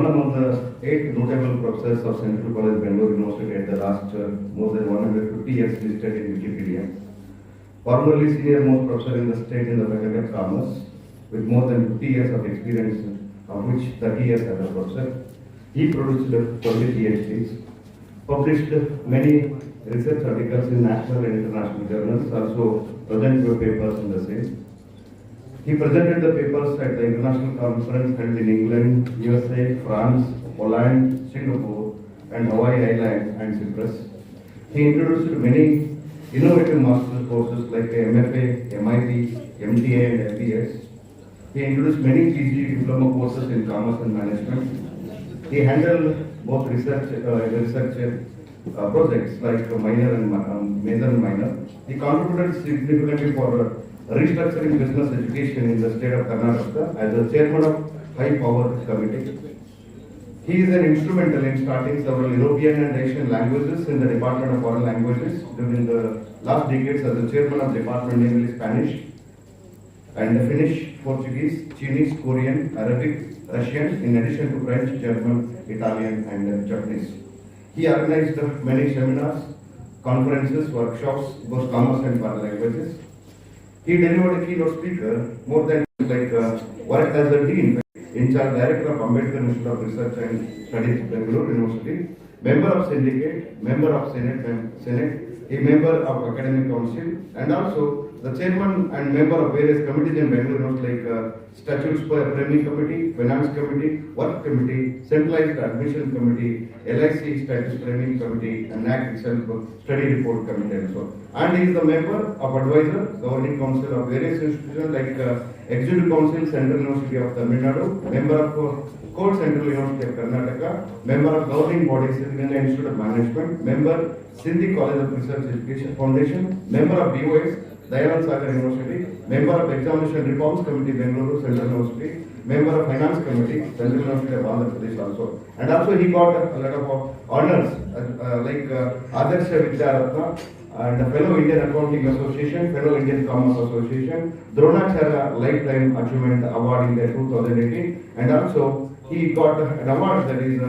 among the 8 notable professors of Central College Bangalore University at the last more than 150 years listed in Wikipedia. Formerly senior most professor in the state in the Faculty of Commerce, with more than 50 years of experience, of which 30 years as a professor. He produced 20 PhDs, published many research articles in national and international journals, also presented papers in the same. He presented the papers at the international conference held in England, USA, France, Poland, Singapore, and Hawaii Islands and Cyprus. He introduced many innovative master's courses like MFA, MIT, MTA, and MBS. He introduced many PG diploma courses in commerce and management. He handled both research projects like minor and major and minor. He contributed significantly for restructuring business education in the state of Karnataka as the chairman of High Power Committee. He is an instrumental in starting several European and Asian languages in the Department of Foreign Languages during the last decades as the chairman of department, namely Spanish and Finnish, Portuguese, Chinese, Korean, Arabic, Russian, in addition to French, German, Italian, and Japanese. He organized many seminars, conferences, workshops, both commerce and foreign languages. He delivered a keynote speaker, more than worked as a dean, in charge director of Ambedkar Institute of Research and Studies, Bangalore University, member of syndicate, member of Senate, a member of academic council, and also the chairman and member of various committees in Bangalore University like Statutes Framing Committee, Finance Committee, Work Committee, Centralized Admission Committee, LIC Statutes Framing Committee, and NAC itself Study Report Committee also. And he is the member of Advisor, Governing Council of various institutions like Executive Council, Central University of Tamil Nadu, member of Code Central University of Karnataka, member of Governing Body Civil Institute of Management, member Sindhi College of Research Education Foundation, member of BOS, Dayanand Sagar University, member of Examination Reforms Committee, Bengaluru Central University, member of Finance Committee, Central University of Andhra Pradesh also. And also he got a lot of honors like Adarsha Vidyaratna and a fellow Indian Accounting Association, fellow Indian Commerce Association, Dronacharya Lifetime Achievement Award in the 2018, and also he got an award that is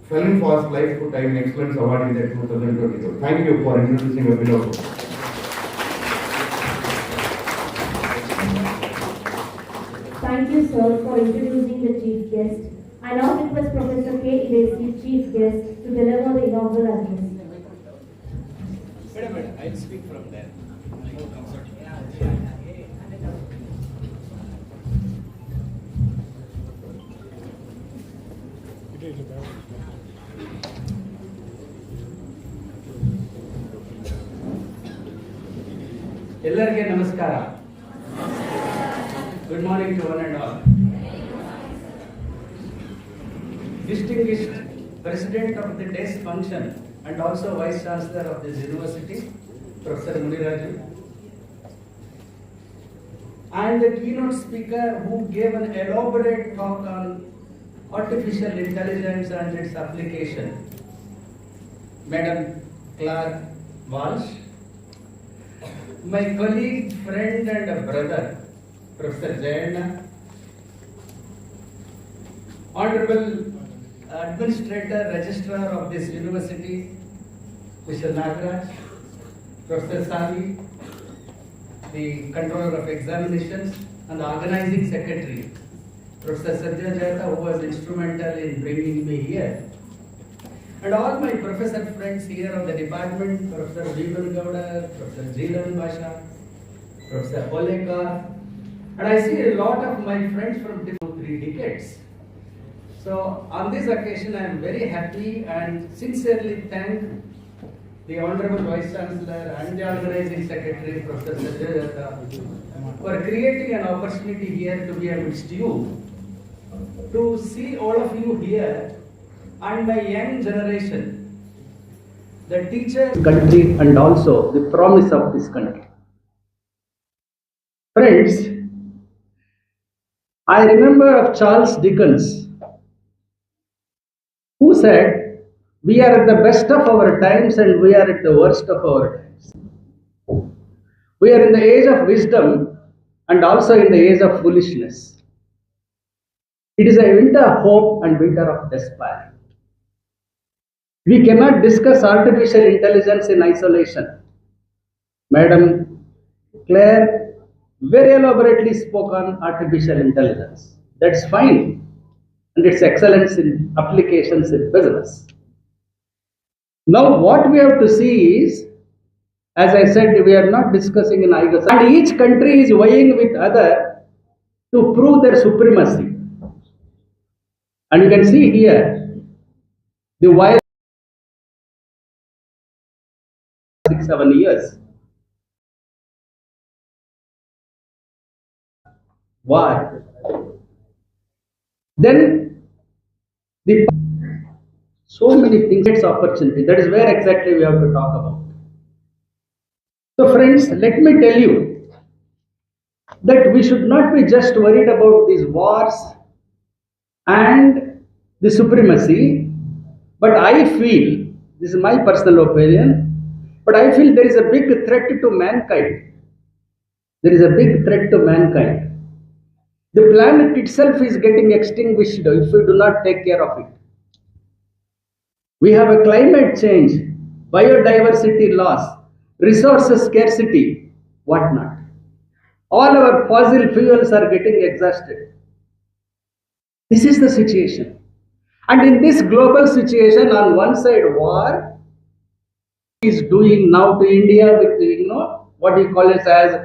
Felon Fast Lifetime Excellence Award in the 2022. Thank you for introducing Abhinav. Thank you, sir, for introducing the chief guest. I now request Professor K. Iresi, chief guest, to deliver the inaugural address. Wait, I'll speak from there. ಎಲ್ಲರಿಗೆ ನಮಸ್ಕಾರ. Good morning to one and all. Distinguished President of the day's function and also Vice Chancellor of this University, Professor Muniraju, and the keynote speaker who gave an elaborate talk on artificial intelligence and its application, Madam Clark Walsh, my colleague, friend and a brother, Professor Jayana, Honorable Administrator, Registrar of this University, Mr. Nagaraj, Professor Sali, the Controller of Examinations, and the Organizing Secretary, Professor Sajja Jayata, who was instrumental in bringing me here, and all my professor friends here of the department, Professor Deepan Gowda, Professor Jilan Basha, Professor Olekar, and I see a lot of my friends from 3 decades. So on this occasion, I am very happy and sincerely thank the Honorable Vice Chancellor and the Organizing Secretary, Professor Sajja Jayata, for creating an opportunity here to be amidst you, to see all of you here and the young generation, the teacher, country, and also the promise of this country. Friends, I remember of Charles Dickens, who said, "We are at the best of our times and we are at the worst of our times. We are in the age of wisdom and also in the age of foolishness." It is a winter of hope and winter of despair. We cannot discuss artificial intelligence in isolation. Madam Claire very elaborately spoke on artificial intelligence. That's fine. And its excellence in applications in business. Now, what we have to see is, as I said, we are not discussing in isolation. And each country is vying with other to prove their supremacy. And you can see here the wire 6-7 years. Why? Then the so many things, it's opportunity. That is where exactly we have to talk about. So, friends, let me tell you that we should not be just worried about these wars and the supremacy, but I feel, this is my personal opinion, but I feel there is a big threat to mankind. There is a big threat to mankind. The planet itself is getting extinguished if we do not take care of it. We have a climate change, biodiversity loss, resources scarcity, whatnot. All our fossil fuels are getting exhausted. This is the situation. And in this global situation, on one side, war is doing now to India with, what you call it as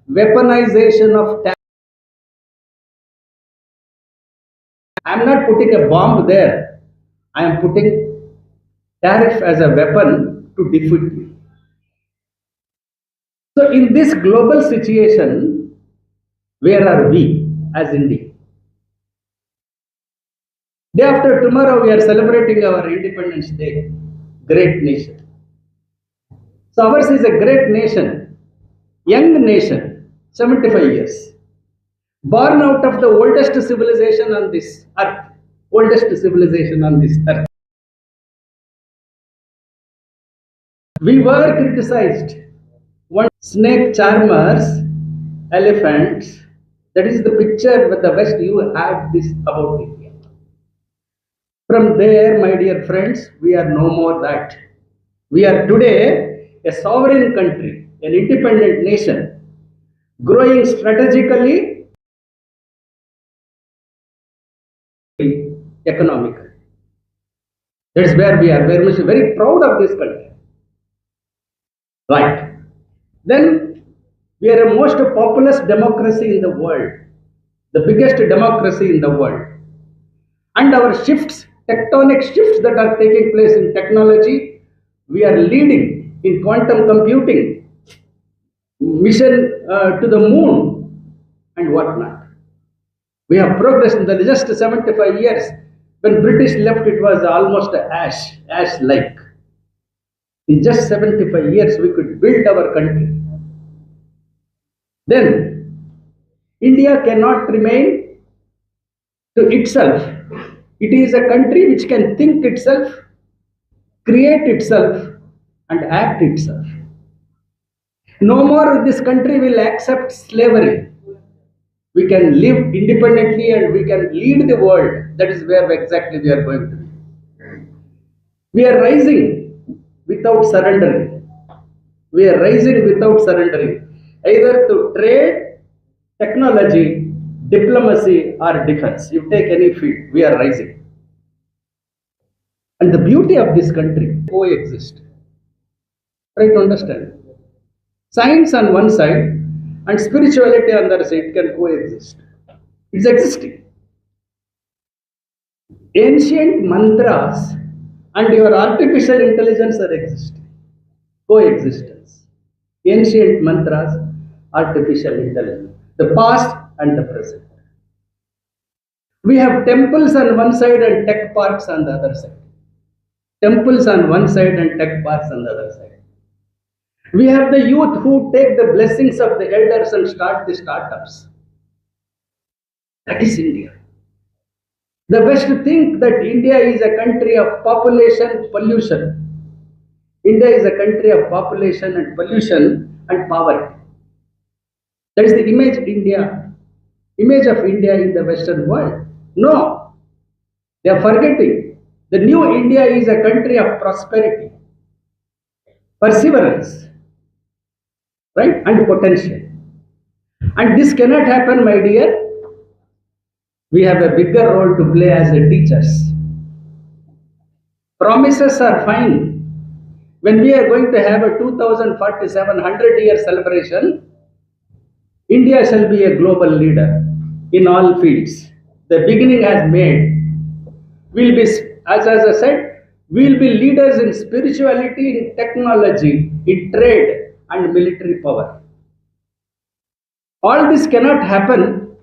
weaponization of terror. I am not putting a bomb there. I am putting tariff as a weapon to defeat me. So in this global situation, where are we as India? Day after tomorrow, we are celebrating our Independence Day. Great nation. So ours is a great nation, young nation, 75 years. Born out of the oldest civilization on this earth. Oldest civilization on this earth. We were criticized. One snake charmers, elephants. That is the picture with the West. You had this about India. From there, my dear friends, we are no more that. We are today a sovereign country, an independent nation, growing strategically, economically. That is where we are very proud of this country. Right. Then we are a most populous democracy in the world, the biggest democracy in the world. And our shifts, tectonic shifts that are taking place in technology, we are leading in quantum computing, mission to the moon, and whatnot. We have progressed in the just 75 years. When British left, it was almost ash-like. In just 75 years, we could build our country. Then, India cannot remain to itself. It is a country which can think itself, create itself, and act itself. No more this country will accept slavery. We can live independently and we can lead the world. That is where exactly we are going to be. We are rising without surrendering. We are rising without surrendering, either to trade, technology, diplomacy, or defense. You take any field, we are rising. And the beauty of this country coexist. Try to understand. Science on one side and spirituality on the other side can coexist. It's existing. Ancient mantras and your artificial intelligence are existing. Coexistence. Ancient mantras, artificial intelligence. The past and the present. We have temples on one side and tech parks on the other side. Temples on one side and tech parks on the other side. We have the youth who take the blessings of the elders and start the startups. That is India. The West think that India is a country of population pollution. India is a country of population and pollution and poverty. That is the image of India in the Western world. No, they are forgetting. The new India is a country of prosperity, perseverance, right, and potential. And this cannot happen, my dear. We have a bigger role to play as the teachers. Promises are fine. When we are going to have a 2047 100-year celebration, India shall be a global leader in all fields. The beginning has made. We'll be, as I said, we'll be leaders in spirituality, in technology, in trade, and military power. All this cannot happen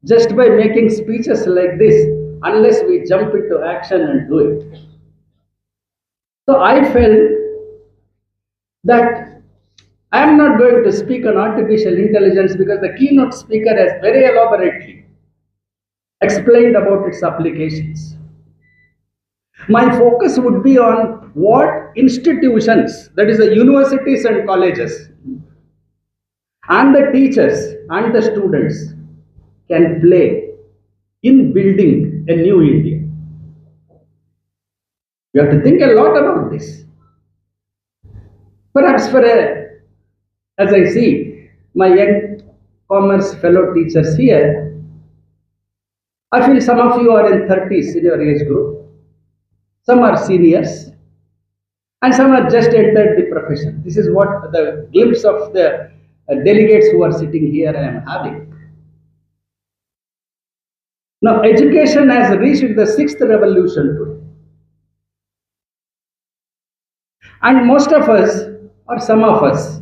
just by making speeches like this unless we jump into action and do it. So I felt that I am not going to speak on artificial intelligence because the keynote speaker has very elaborately explained about its applications. My focus would be on what institutions, that is the universities and colleges, and the teachers and the students can play in building a new India. We have to think a lot about this. Perhaps as I see my young commerce fellow teachers here, I feel some of you are in 30s in your age group, some are seniors, and some have just entered the profession. This is what the glimpse of the delegates who are sitting here I am having. Now, education has reached the sixth revolution today. And most of us, or some of us,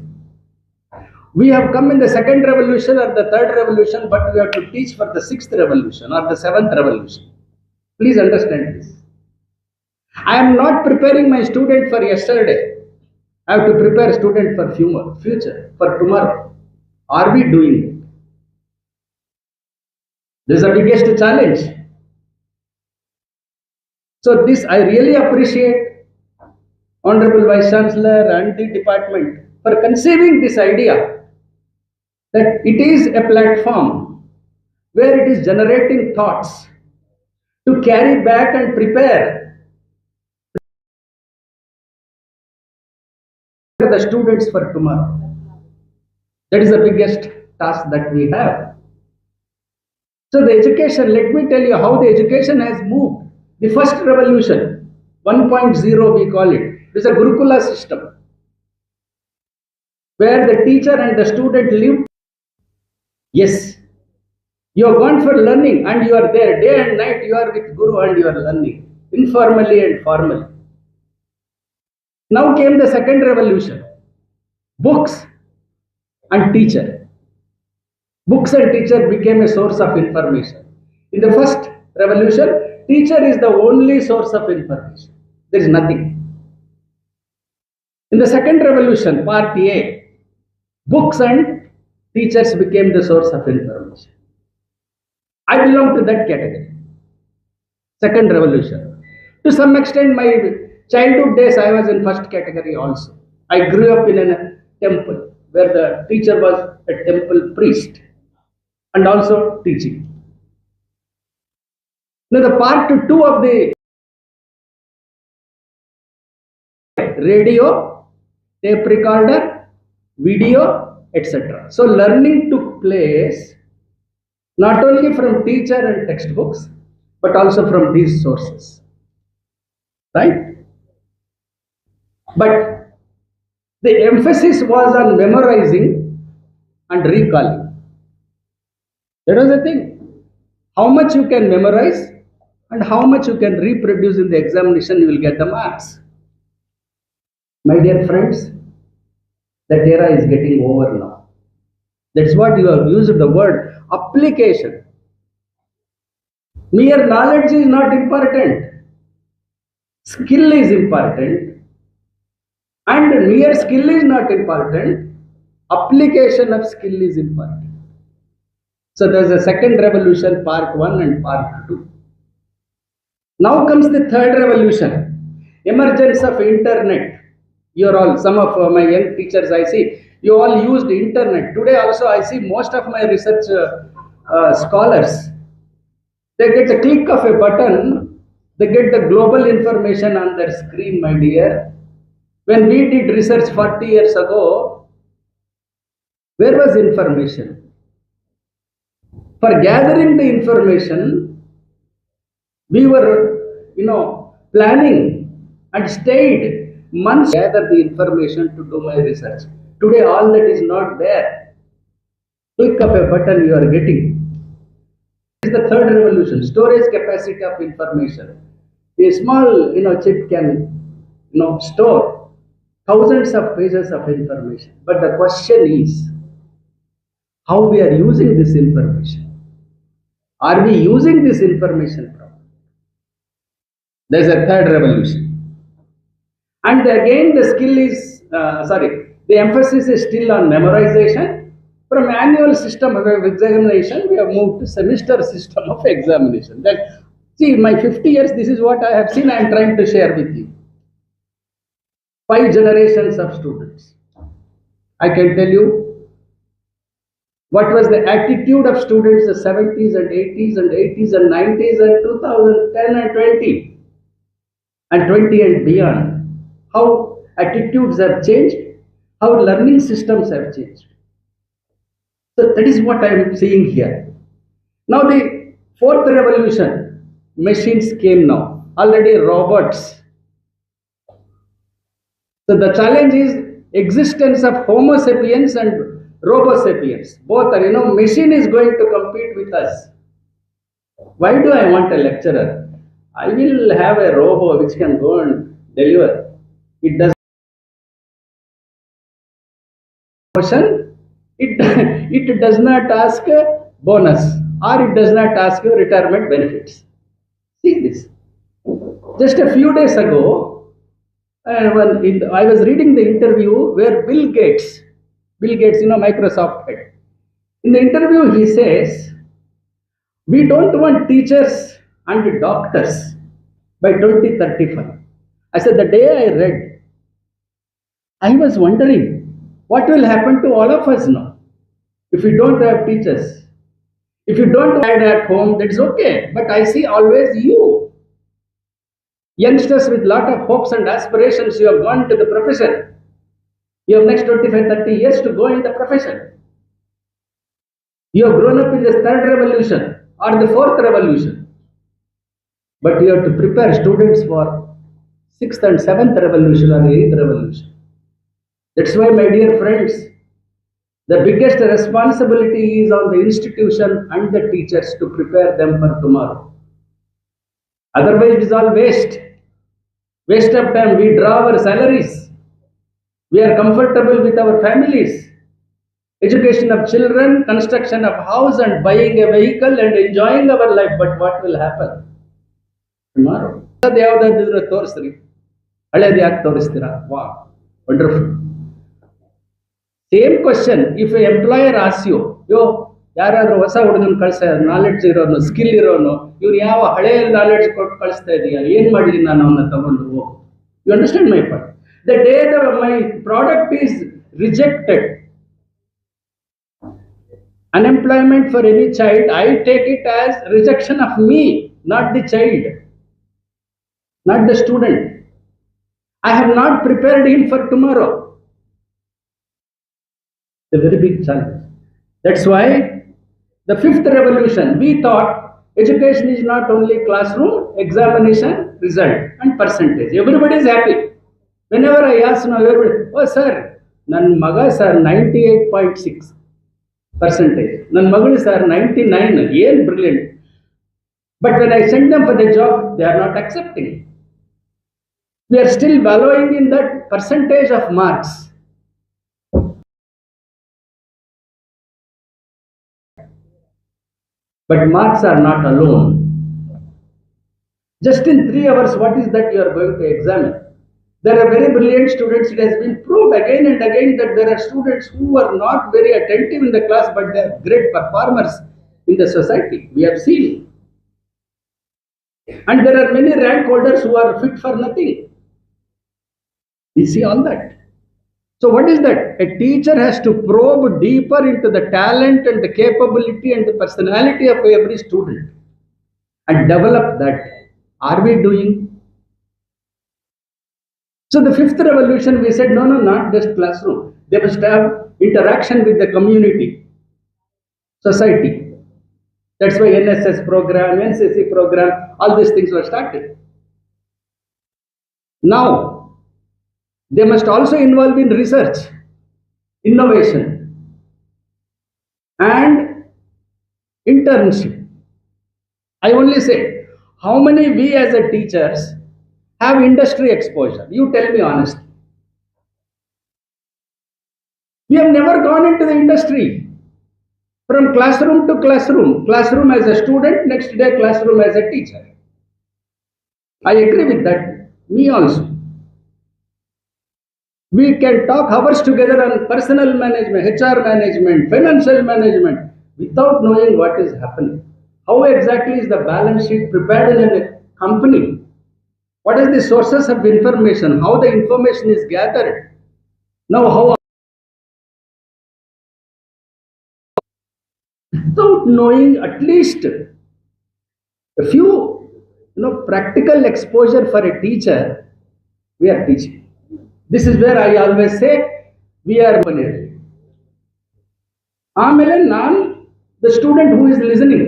we have come in the second revolution or the third revolution, but we have to teach for the sixth revolution or the seventh revolution. Please understand this. I am not preparing my student for yesterday. I have to prepare student for future, for tomorrow. Are we doing it? This is the biggest challenge. So this I really appreciate Honorable Vice Chancellor and the department for conceiving this idea that it is a platform where it is generating thoughts to carry back and prepare the students for tomorrow. That is the biggest task that we have. So the education, let me tell you how the education has moved. The first revolution, 1.0 we call it. It is a Gurukula system where the teacher and the student live. Yes, you have gone for learning and you are there day and night, you are with Guru and you are learning informally and formally. Now came the second revolution, books and teacher. Books and teacher became a source of information. In the first revolution, teacher is the only source of information. There is nothing. In the second revolution, part A, books and teachers became the source of information. I belong to that category. Second revolution. To some extent, my childhood days, I was in first category also. I grew up in a temple where the teacher was a temple priest and also teaching. Now the part 2 of the radio, tape recorder, video, etc. So learning took place not only from teacher and textbooks, but also from these sources. Right? But the emphasis was on memorizing and recalling. That was the thing. How much you can memorize and how much you can reproduce in the examination, you will get the marks. My dear friends, that era is getting over now. That's what you have used the word application. Mere knowledge is not important. Skill is important. And mere skill is not important. Application of skill is important. So there's a second revolution, part 1 and part 2. Now comes the third revolution, emergence of internet. You're all, some of my young teachers I see, you all used internet. Today also I see most of my research scholars, They get a click of a button, they get the global information on their screen, my dear. When we did research 40 years ago, where was information? For gathering the information, we were, planning and stayed months to gather the information to do my research. Today, all that is not there. Click of a button, you are getting. This is the third revolution, storage capacity of information. A small, chip can, store thousands of pages of information. But the question is, how we are using this information? Are we using this information properly? There's a third revolution. And again, the skill is, the emphasis is still on memorization. From annual system of examination, we have moved to semester system of examination. See, in my 50 years, this is what I have seen, I am trying to share with you. 5 generations of students. I can tell you what was the attitude of students in the 70s and 80s and 80s and 90s and 2010 and 20 and 20 and beyond. How attitudes have changed, how learning systems have changed. So that is what I am seeing here. Now the fourth revolution, machines came now. Already robots. So the challenge is existence of Homo sapiens and Robo sapiens. Both are, machine is going to compete with us. Why do I want a lecturer? I will have a robo which can go and deliver. It does question. It does not ask a bonus, or it does not ask you retirement benefits. See this. Just a few days ago, I was reading the interview where Bill Gates, Microsoft head. In the interview, he says, we don't want teachers and doctors by 2035. I said, the day I read, I was wondering, what will happen to all of us now? If we don't have teachers, if you don't have at home, that's okay. But I see always you. Youngsters with lot of hopes and aspirations, you have gone to the profession. You have next 25, 30 years to go in the profession. You have grown up in the third revolution or the fourth revolution. But you have to prepare students for sixth and seventh revolution or eighth revolution. That's why, my dear friends, the biggest responsibility is on the institution and the teachers to prepare them for tomorrow. Otherwise, it is all waste. Waste of time. We draw our salaries. We are comfortable with our families. Education of children, construction of house and buying a vehicle and enjoying our life. But what will happen tomorrow? Wow, wonderful. Same question, if an employer asks you, ಯಾರಾದ್ರೂ ಹೊಸ ಹುಡುಗನ ಕಳ್ಸ knowledge ಇರೋನು skill ಇರೋನು ಇವ್ರು ಯಾವ ಹಳೆಯ knowledge ಕೊಟ್ಟು ಕಳಿಸ್ತಾ ಇದೀಯಾ ಏನ್ ಮಾಡಲಿ ನಾನು ಅವನ್ನ ತಗೊಂಡು you understand my point the day my product is rejected unemployment for any child, I take it as rejection of me, not the child, not the student. I have not prepared him for tomorrow. A very big challenge. That's why the fifth revolution, we thought education is not only classroom, examination, result and percentage. Everybody is happy. Whenever I ask now, everybody, oh sir, nan maga sir 98.6%. Nan magadu sir 99, yen brilliant. But when I send them for the job, they are not accepting. We are still wallowing in that percentage of marks. But marks are not alone. Just in 3 hours, what is that you are going to examine? There are very brilliant students. It has been proved again and again that there are students who are not very attentive in the class, but they are great performers in the society. We have seen. And there are many rank holders who are fit for nothing. We see all that. So what is that? A teacher has to probe deeper into the talent and the capability and the personality of every student. and develop that. Are we doing? So the fifth revolution, we said, no, not just classroom. They must have interaction with the community, society. That's why NSS program, NCC program, all these things were started. Now, they must also involve in research, innovation, and internship. I only say, how many we as a teachers have industry exposure? You tell me honestly. We have never gone into the industry. From classroom to classroom, classroom as a student, next day classroom as a teacher. I agree with that. Me also. We can talk hours together on personal management, HR management, financial management, without knowing what is happening. How exactly is the balance sheet prepared in a company? What is the sources of information? How the information is gathered? Now, how without knowing at least a few practical exposure for a teacher, we are teaching. This is where I always say we are ಮನೆಯಲ್ಲಿ. ಆಮೇಲೆ the student who is listening,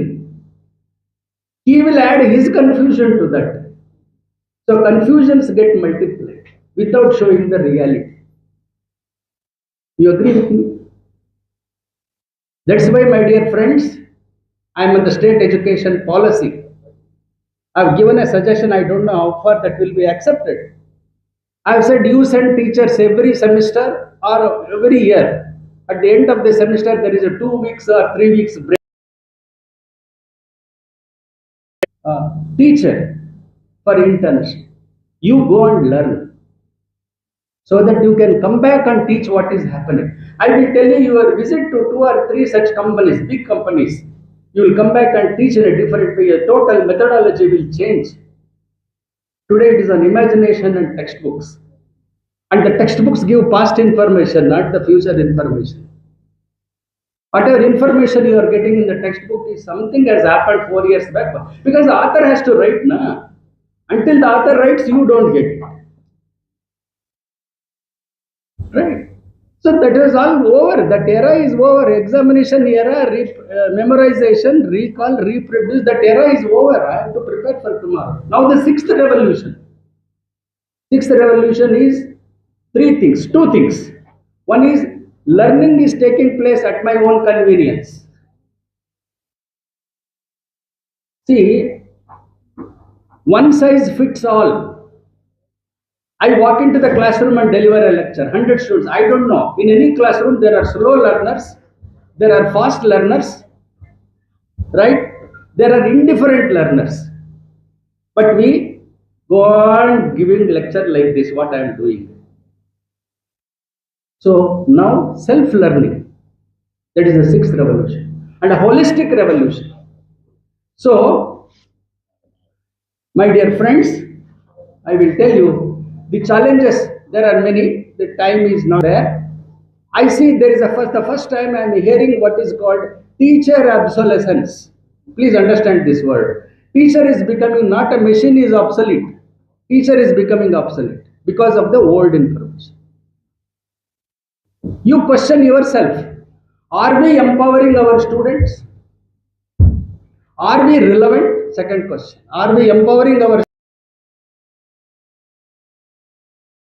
he will add his confusion to that. So confusions get multiplied without showing the reality. You agree with me? That's why, my dear friends, I am on the state education policy. I have given a suggestion, I don't know how far that will be accepted. I have said you send teachers every semester or every year. At the end of the semester, there is a 2 weeks or 3 weeks break. Teacher for internship. You go and learn, so that you can come back and teach what is happening. I will tell you your visit to 2 or 3 such companies, big companies. You will come back and teach in a different way. Your total methodology will change. Today it is on imagination and textbooks. And the textbooks give past information, not the future information. Whatever information you are getting in the textbook is something has happened 4 years back. Because the author has to write, na? Until the author writes, you don't get it. Right? So that is all over. That era is over. Examination era, memorization, recall, reproduce. That era is over. I have to prepare for tomorrow. Now the sixth revolution. Sixth revolution is 3 things, 2 things. One is learning is taking place at my own convenience. See, one size fits all. I walk into the classroom and deliver a lecture, 100 students. I don't know. In any classroom, there are slow learners, there are fast learners, right? There are indifferent learners. But we go on giving lecture like this, what I am doing. So now self-learning, that is the sixth revolution, and a holistic revolution. So, my dear friends, I will tell you the challenges. There are many. The time is not there. I see there is the first time I am hearing what is called teacher obsolescence. Please understand this word. Teacher is becoming, not a machine is obsolete. Teacher is becoming obsolete because of the old information. You question yourself. Are we empowering our students? Are we relevant? Second question. Are we empowering our?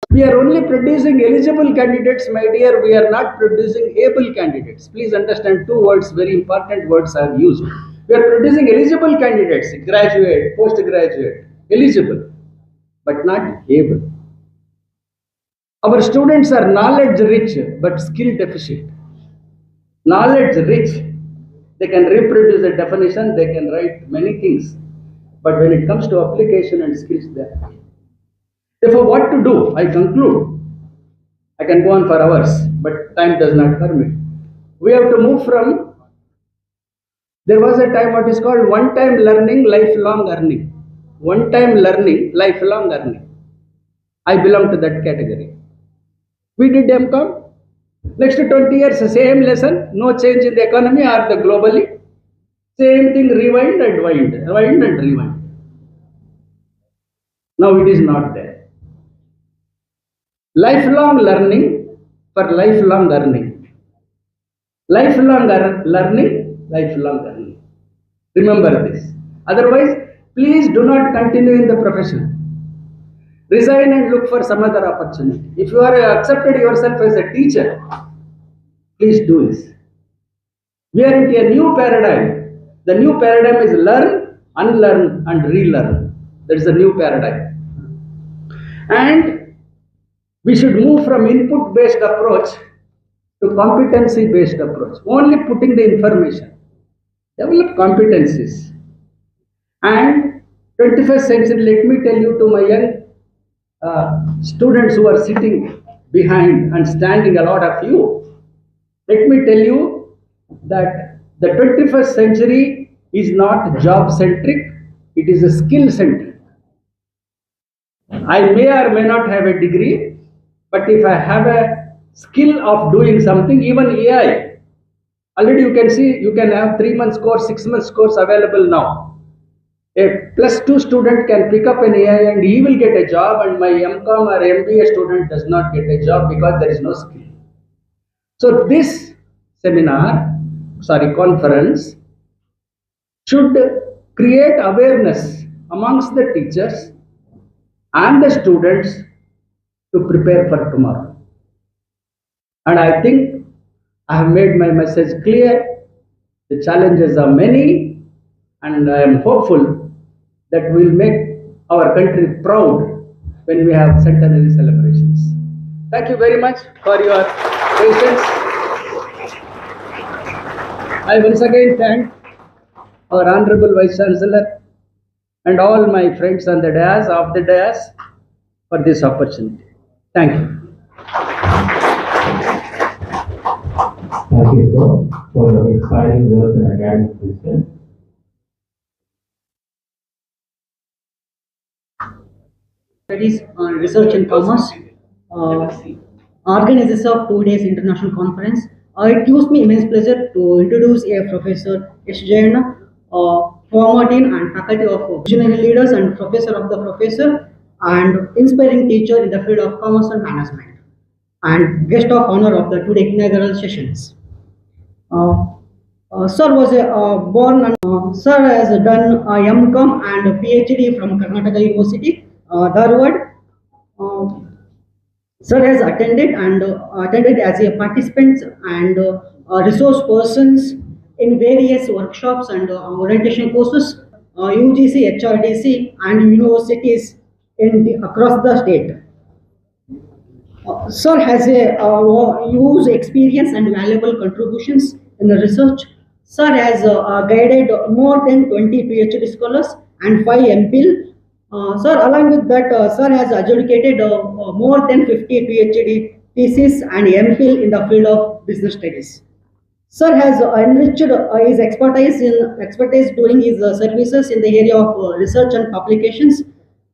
We are only producing eligible candidates, my dear. We are not producing able candidates. Please understand 2 words, very important words I have used. We are producing eligible candidates, graduate, postgraduate, eligible, but not able. Our students are knowledge rich, but skill deficient. Knowledge rich, they can reproduce a definition, they can write many things, but when it comes to application and skills, they are. Therefore, what to do? I conclude. I can go on for hours, but time does not permit. We have to move from, there was a time what is called one-time learning, lifelong earning. One-time learning, lifelong earning. I belong to that category. We did MCOM. Next 20 years, same lesson, no change in the economy or the globally. Same thing, rewind and wind and rewind. Now it is not there. Lifelong learning for lifelong earning. Lifelong learning, lifelong earning. Remember this. Otherwise, please do not continue in the profession. Resign and look for some other opportunity. If you are accepted yourself as a teacher, please do this. We are into a new paradigm. The new paradigm is learn, unlearn, and relearn. That is the new paradigm. And we should move from input-based approach to competency-based approach. Only putting the information. Develop competencies. And 21st century, let me tell you to my young students who are sitting behind and standing, a lot of you, let me tell you that the 21st century is not job-centric, it is a skill-centric. I may or may not have a degree, but if I have a skill of doing something, even AI, already you can see, you can have 3 months course, 6 months course available now. A +2 student can pick up an AI and he will get a job, and my MCOM or MBA student does not get a job because there is no skill. So this conference should create awareness amongst the teachers and the students to prepare for tomorrow. And I think I have made my message clear. The challenges are many, and I am hopeful that we will make our country proud when we have centenary celebrations. Thank you very much for your patience. I once again thank our Honorable Vice Chancellor and all my friends on the dais, off the dais, for this opportunity. Thank you. Thank you, sir, for your inspiring words and academic wisdom. Studies on Research and Commerce organizes of 2 days international conference. It gives me immense pleasure to introduce a Professor S. Jayana, former dean and faculty of visionary leaders and professor of the professor and inspiring teacher in the field of commerce and management, and guest of honor of the today inaugural sessions. Sir was born and Sir has done MCOM and a PhD from Karnataka University, Dharwad. Sir has attended as a participant and resource persons in various workshops and orientation courses, UGC, HRDC, and universities across the state. Sir has a huge experience and valuable contributions in the research. Sir has guided more than 20 PhD scholars and 5 MPhil. Sir, along with that, Sir has adjudicated more than 50 PhD theses and MPhil in the field of business studies. Sir has enriched his expertise during his services in the area of research and publications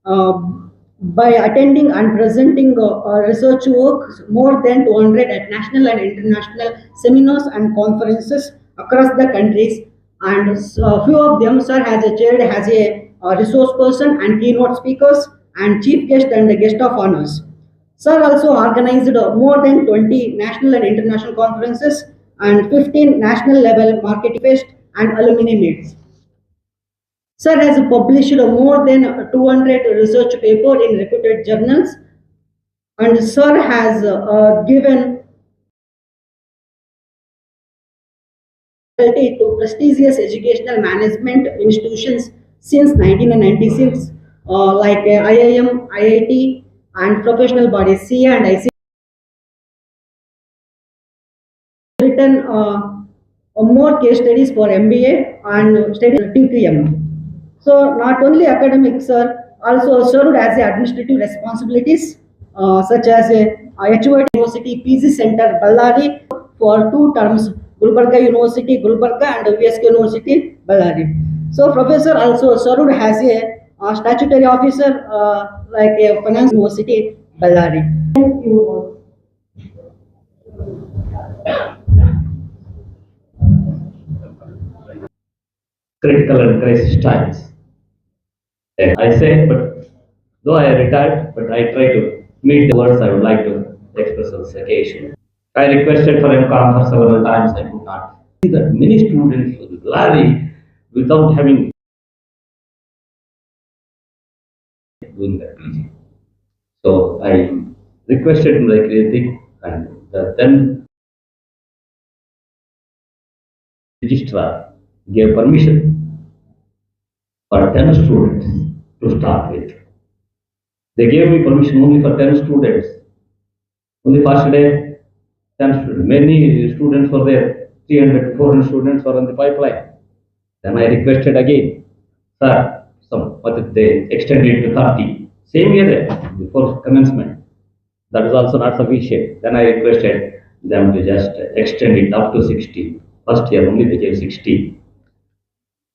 by attending and presenting research work more than 200 at national and international seminars and conferences across the countries, and a few of them Sir has chaired as a resource person and keynote speakers and chief guest and guest of honors. Sir also organized more than 20 national and international conferences and 15 national level marketing fest and alumni meets. Sir has published more than 200 research papers in reputed journals, and Sir has given to prestigious educational management institutions since 1996, like IIM, IIT, and professional bodies CA and IC. Written more case studies for MBA and studies TQM. So not only academics, Sir also served as administrative responsibilities such as HOD University PG Center Ballari for 2 terms, Gulbarga University Gulbarga and VSK University Ballari. So Professor also served as a statutory officer like a Finance University Ballari. Thank you all. critical and crisis times. I say, but though I retired, but I try to meet the words I would like to express on this occasion. I requested for MCOM for several times, I could not. See that many students will gladly, without having doing that PG. So I requested him like anything, and then registrar gave permission for 10 students to start with. They gave me permission only for 10 students. Only first day, 10 students. Many students were there, 300 to 400 students were on the pipeline. Then I requested again, sir, but they extended to 30. Same year before commencement. That is also not sufficient. Then I requested them to just extend it up to 60. First year only they gave 60.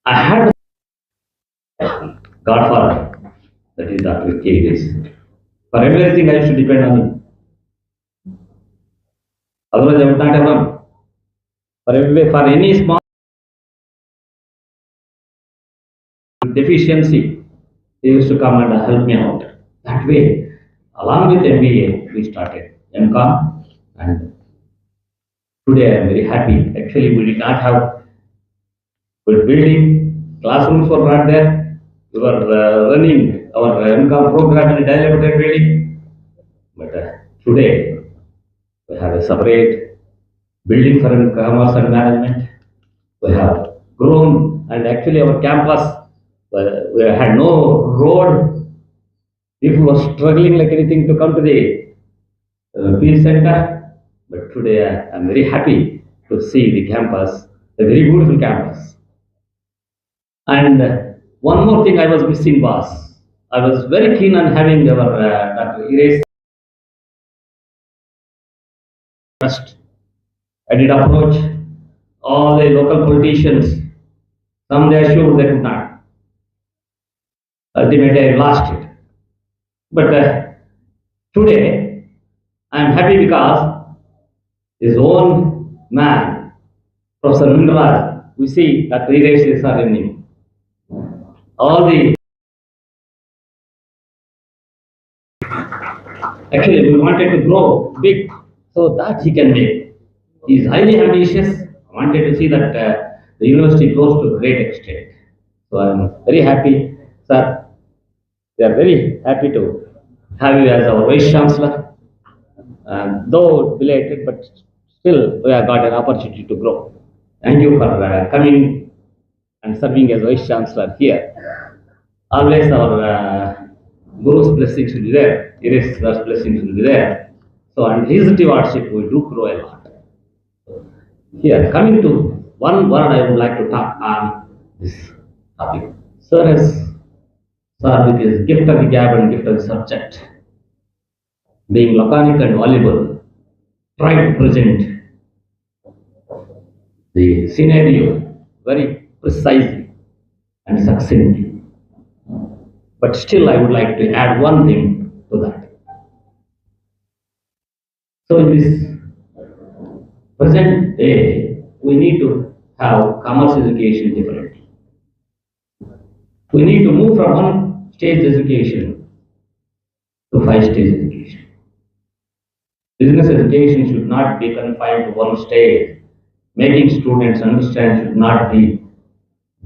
I had Godfather, that is Dr. K. Davis. For everything I used to depend on him. Otherwise I would not have run. For any small deficiency, he used to come and help me out. That way, along with MBA, we started MCOM, and today I am very happy. Actually, we did not have good building, classrooms were not there. We were running our MCOM program in a dilapidated building. But today, we have a separate building for commerce and management. We have grown, and actually our campus, we had no road. People were struggling like anything to come to the field center. But today I am very happy to see the campus, a very beautiful campus. And one more thing I was missing was, I was very keen on having our Dr. Erase trust. I did approach all the local politicians. Some they assured they could not. Ultimately I lost it. But today I am happy because his own man, Professor Mindraj, we see that three races are in him. All the actually we wanted to grow big so that he can make. He is highly ambitious. I wanted to see that the university grows to a great extent. So I am very happy, sir. We are very happy to have you as our Vice Chancellor. Though belated, but still we have got an opportunity to grow. Thank you for coming and serving as Vice Chancellor here. Always our Guru's blessings will be there, Eras's blessings will be there. So, and his stewardship, we do grow a lot. Here, coming to one word I would like to talk on this topic. Sir with his gift of the gab and gift of the subject, being laconic and voluble, tried to present the scenario very precisely and succinctly. But still I would like to add one thing to that. So in this present day, we need to have commerce education differently. We need to move from one stage education to 5-stage education. Business education should not be confined to one stage. Making students understand should not be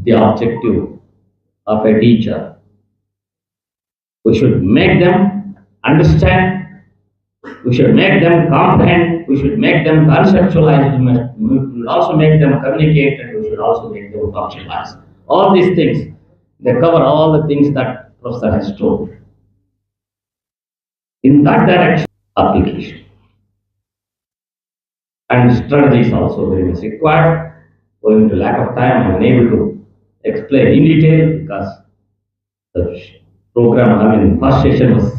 the objective of a teacher. We should make them understand, we should make them comprehend, we should make them conceptualize, we should also make them communicate, and we should also make them functionalize. All these things, they cover all the things that Professor has told. In that direction, application and strategy is also very much required. Owing to lack of time, I am unable to explain in detail because the program, first session was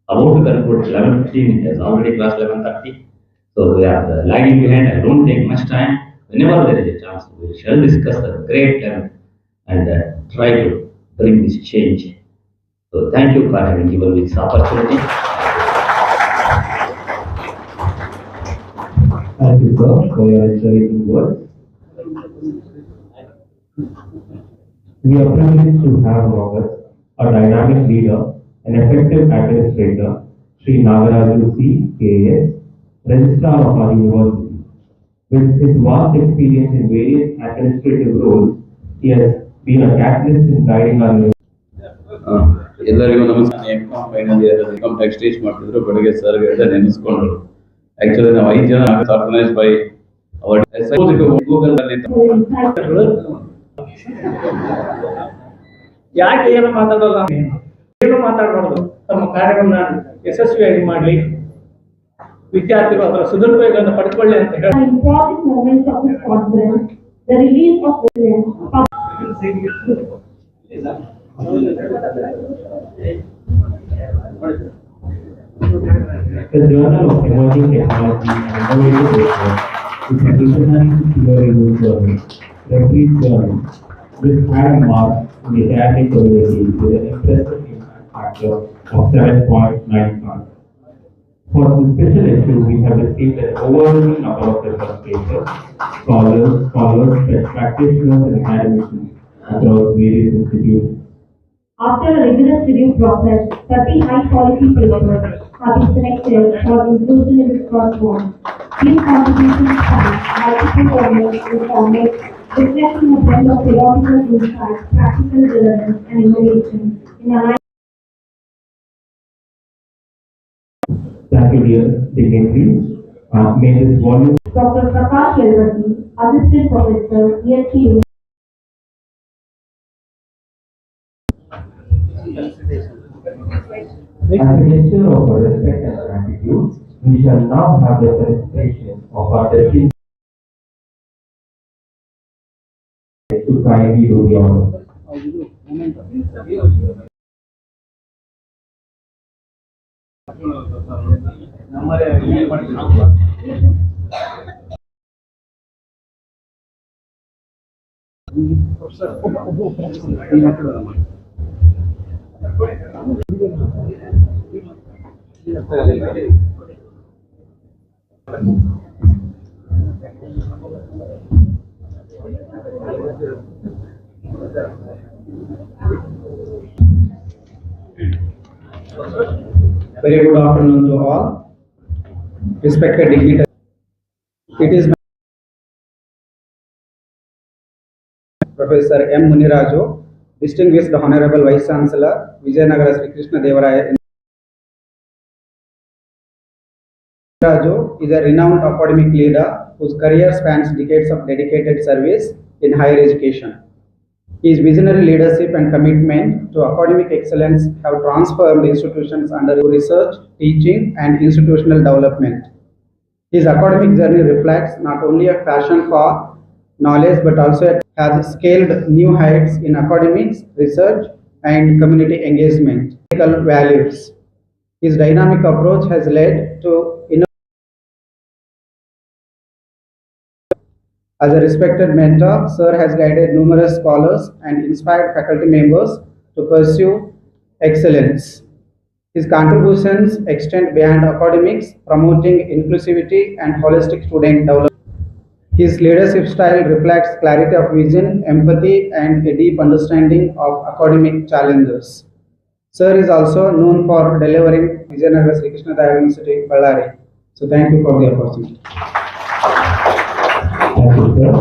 about to conclude 11:15, it has already crossed 11:30. So we are lagging behind. I don't take much time. Whenever there is a chance, we shall discuss the great length and try to bring this change. So thank you for having given me this opportunity. Thank you, sir, for your inspiring words. We are privileged to have among us a dynamic leader, an effective administrator, Sri Nagaraju C. KS, Registrar of our university. With his vast experience in various administrative roles, he has been a catalyst in guiding our university. ಎಲ್ಲರಿಗೂ ನಮಸ್ಕಾರ. MCom final year income tax teach ಮಾಡ್ತಿದ್ರು. ಬೆಳಗ್ಗೆ sir ನೆನೆಸ್ಕೊಂಡ್ರು. Actually ನಾವು 5 ಜನ organise by our Google ಅಲ್ಲಿ ಯಾಕೆ ಏನು ಮಾತಾಡೋಲ್ಲ, ಏನು ಮಾತಾಡಬಾರ್ದು, ತಮ್ಮ ಕಾರ್ಯವನ್ನು ಯಶಸ್ವಿಯಾಗಿ ಮಾಡಲಿ, ವಿದ್ಯಾರ್ಥಿಗಳು ಅದರ ಸದುಪಯೋಗವನ್ನು ಪಡೆದುಕೊಳ್ಳಿ ಅಂತ ಹೇಳಿ An important moment of this conference, the release of The Journal of Emerging Technology and Innovative Research is a recognized peer-reviewed journal, refereed journal, which had a mark in the academic community with an impressive impact factor of 7.95. For this special issue, we have received an overwhelming number of representatives, scholars, practitioners, and academicians across various institutions. After a rigorous review process, 30 high-quality papers have been selected for inclusion in this first one. These contributions span multiple domains and formats, reflecting a blend of theoretical insight, practical relevance, and innovation in a Thank you, dear dignitaries. May this volume Dr. Prakash Yelvati, Assistant Professor, EST University. As a gesture of our respect and gratitude, we shall now have the presentation of our destined to kindly do the honor. Very good afternoon to all. Respected dignitaries. It is Professor M. Muniraju, Distinguished Honorable Vice Chancellor, Vijayanagara Sri Krishna Devaraya. Muniraju is a renowned academic leader whose career spans decades of dedicated service in higher education. His visionary leadership and commitment to academic excellence have transformed institutions under research, teaching, and institutional development. His academic journey reflects not only a passion for knowledge but also has scaled new heights in academics, research, and community engagement. Ethical values. His dynamic approach has led to As a respected mentor, Sir has guided numerous scholars and inspired faculty members to pursue excellence. His contributions extend beyond academics, promoting inclusivity and holistic student development. His leadership style reflects clarity of vision, empathy, and a deep understanding of academic challenges. Sir is also known for delivering Vijayanagara Sri Krishna Devaraya University, Ballari. So thank you for the opportunity. Thank you, sir.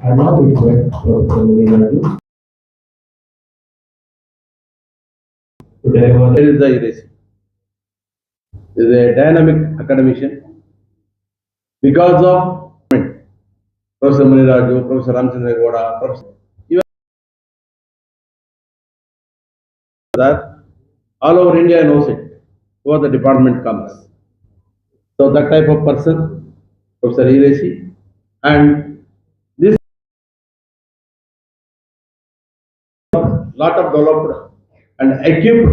I now request Professor Muniraju to deliver There is the ERAC. Is a dynamic academician. Because of Professor Muniraju, Professor Ramchandra Gowda, Professor even that all over India knows it. Where the department comes. So that type of person, Professor ERAC, and this lot of developed and equipped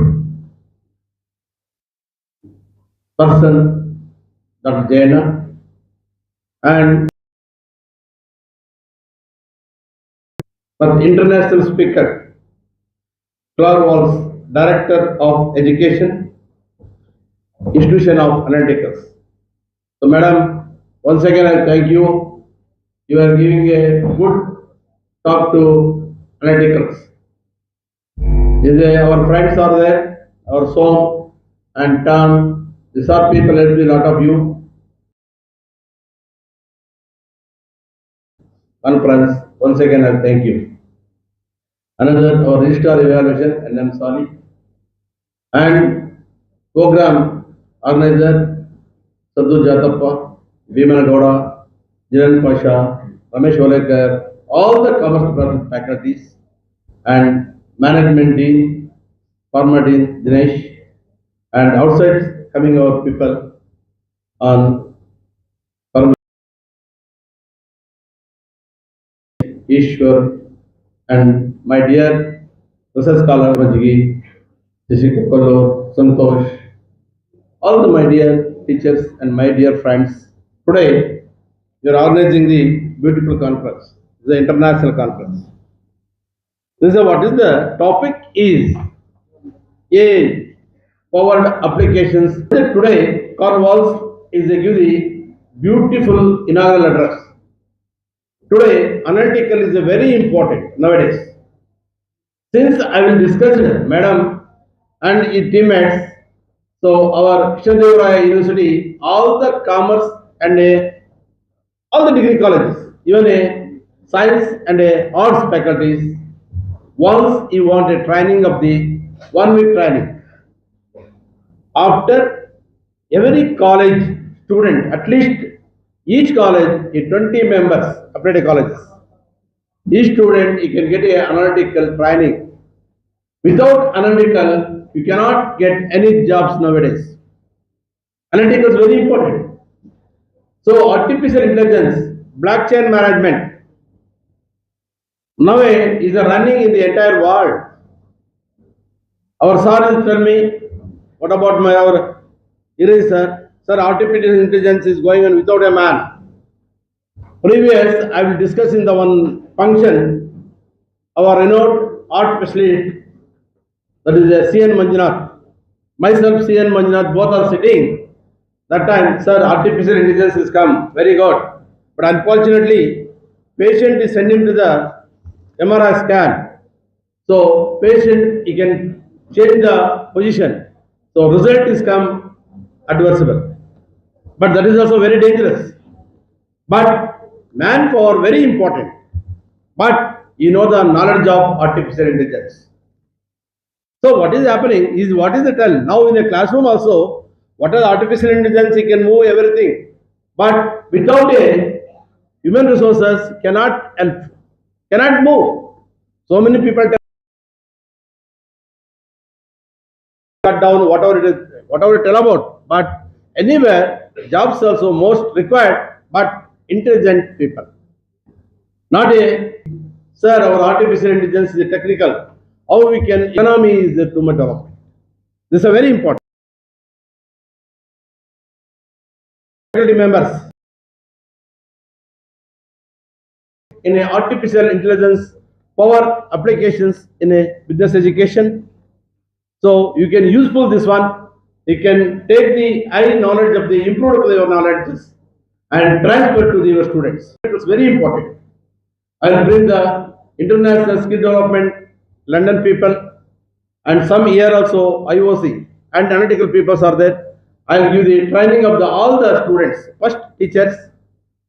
person, Dr. Jaina, and for international speaker, Claire Walls, Director of Education, Institution of Analyticals. So, Madam, once again I thank you. You are giving a good talk to analyticals. Our friends are there, our Som and Tan. These are people, a lot of you. Conference, once again I thank you. Another, our registrar evaluation, NM Sali. And program organizer, Sadhu Jatappa, Bhimana Gowda, Jiran Pasha, Ramesh Olekar, all the commerce department faculties and management dean, former dean Dinesh, and outside coming our people on Ishwar, and my dear research scholar Majigi, Jessica Kollo, Santosh, all the my dear teachers and my dear friends. Today, we are organizing the beautiful conference, the international conference. This is what is the topic is AI powered applications. Today, Cornwallis is a give the beautiful inaugural address. Today, analytical is a very important nowadays. Since I will discuss it, madam and its teammates, so our Krishnadeva University, all the commerce and all the degree colleges, even a science and a arts faculties, once you want a training of the 1 week training, after every college student, at least each college is 20 members, applied colleges. Each student, you can get a analytical training. Without analytical, you cannot get any jobs nowadays. Analytical is very important. So, artificial intelligence, blockchain management, now is running in the entire world. Our sir will tell me, what about our sir? Sir, artificial intelligence is going on without a man. Previous, I will discuss in the one function, our renowned art specialist, that is C.N. Manjunath. Myself, C.N. Manjunath, both are sitting. That time, sir, artificial intelligence has come, very good. But unfortunately, patient is sent him to the MRI scan. So, patient, he can change the position. So, result is come adversible. But that is also very dangerous. But manpower very important. But you know the knowledge of artificial intelligence. So what is happening is, what is the tell? Now in a classroom also, what is artificial intelligence? It can move everything. But without a human resources cannot help, cannot move. So many people cut down whatever it is, whatever you tell about. But anywhere, jobs also most required, but intelligent people. Not a, sir, our artificial intelligence is technical. How we can, economy is too much development. This is very important. Faculty members, in a artificial intelligence power applications in a business education. So you can useful this one. You can take the high knowledge of the improved your knowledge and transfer to your students. It is very important. I will bring the international skill development, London people, and some here also IOC and analytical people are there. I will give the training of all the students, first teachers.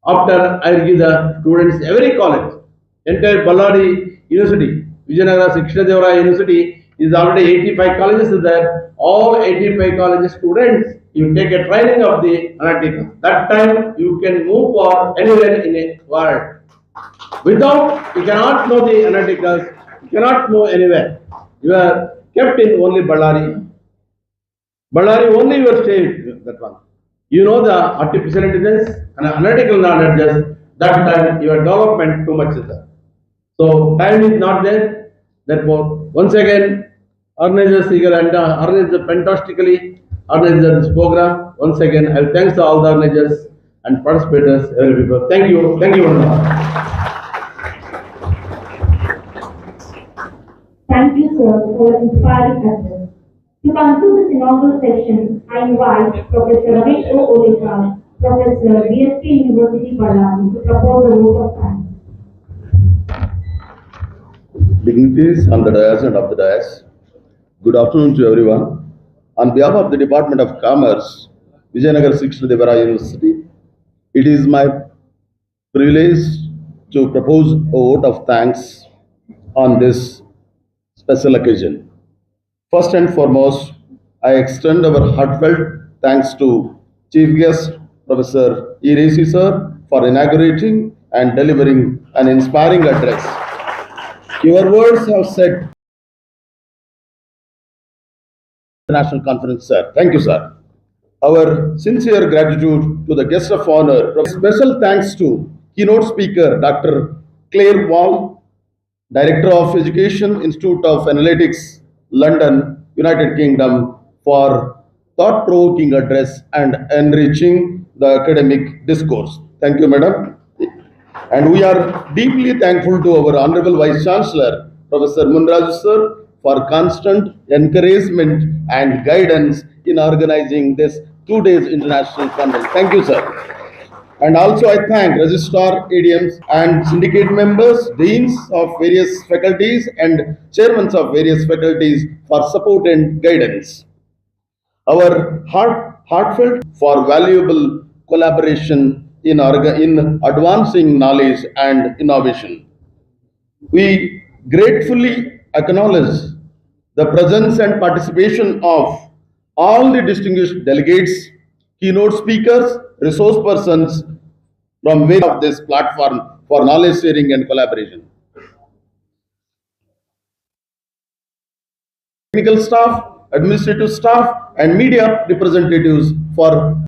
After I will give the students every college, entire Ballari University, Vijayanagara Krishnadeva University is already 85 colleges is there. All 85 college students, you take a training of the analytical. That time you can move for anywhere in a world. Without, you cannot know the analyticals, you cannot move anywhere. You are kept in only Ballari. Ballari only you are stayed that one. You know the artificial intelligence and analytical knowledge, that time your development too much is there. So time is not there. Therefore, once again, organizers and organizers fantastically organized this program. Once again, I will thanks all the organizers and participators, every people. Thank you. Thank you very much. Thank you, sir, for your inspiring address. To conclude this inaugural session, I invite Professor Ramesh O. Olekar, Professor, BSP University, Ballari, to propose a vote of thanks. dignitaries on the dais and of the dais. Good afternoon to everyone. On behalf of the Department of Commerce, Vijayanagar Krishnadevara University, it is my privilege to propose a vote of thanks on this special occasion. First and foremost, I extend our heartfelt thanks to Chief Guest Professor E. Raisi sir for inaugurating and delivering an inspiring address. Your words have set International Conference, sir. Thank you, sir. Our sincere gratitude to the guest of honor. Special thanks to keynote speaker Dr. Claire Wall, Director of Education, Institute of Analytics, London, United Kingdom, for thought-provoking address and enriching the academic discourse. Thank you, madam. And we are deeply thankful to our Honorable Vice Chancellor, Professor Munraju sir, for constant encouragement and guidance in organizing this 2 days international conference. Thank you, sir. And also I thank Registrar, ADMs and syndicate members, deans of various faculties and chairmen of various faculties for support and guidance. Our heartfelt for valuable collaboration in advancing knowledge and innovation. We gratefully acknowledge the presence and participation of all the distinguished delegates, keynote speakers, resource persons from way of this platform for knowledge sharing and collaboration. Technical staff, administrative staff, and media representatives for